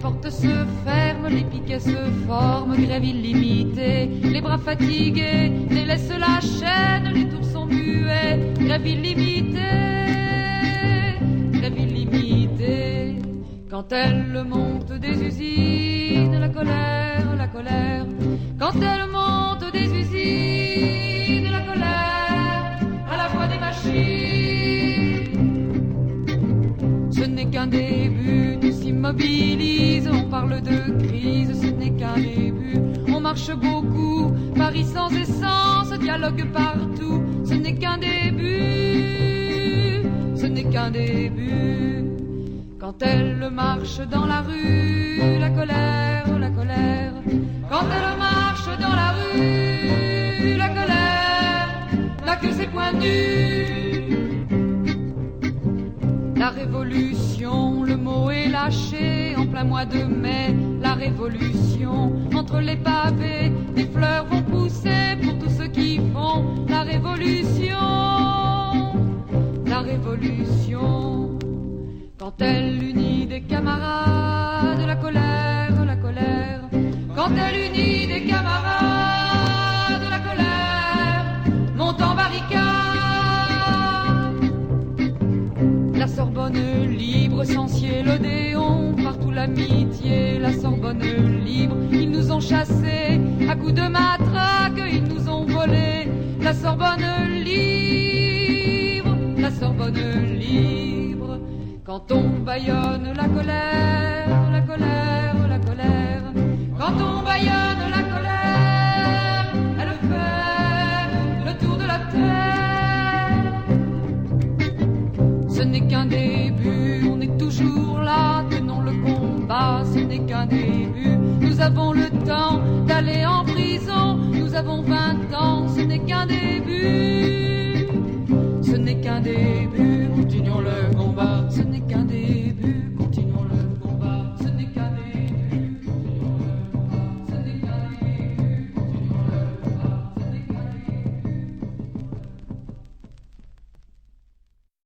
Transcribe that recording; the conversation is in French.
portes se ferment, les piquets se forment, grève illimitée. Les bras fatigués délaissent la chaîne, les tours sont muets, grève illimitée, grève illimitée. Quand elle monte des usines, la colère, la colère. Quand elle monte des usines, la colère, à la voix des machines. Ce n'est qu'un début, tout s'immobilise, on parle de crise, ce n'est qu'un début. On marche beaucoup, Paris sans essence, dialogue partout, ce n'est qu'un début, ce n'est qu'un début. Quand elle marche dans la rue, la colère, la colère. Quand elle marche dans la rue, la colère n'a que ses points nus. La révolution, le mot est lâché en plein mois de mai. La révolution, entre les pavés, des fleurs vont pousser pour tous ceux qui font la révolution. La révolution. Quand elle unit des camarades, la colère, la colère. Quand elle unit des camarades, la colère monte en barricade. La Sorbonne libre, Censier, l'Odéon, partout l'amitié. La Sorbonne libre, ils nous ont chassés à coups de matraque, ils nous ont volés. La Sorbonne libre, la Sorbonne libre. Quand on bâillonne la colère, la colère, la colère. Quand on bâillonne la colère, elle fait le tour de la terre. Ce n'est qu'un début, on est toujours là, tenons le combat, ce n'est qu'un début. Nous avons le temps d'aller en prison, nous avons 20 ans, ce n'est qu'un début.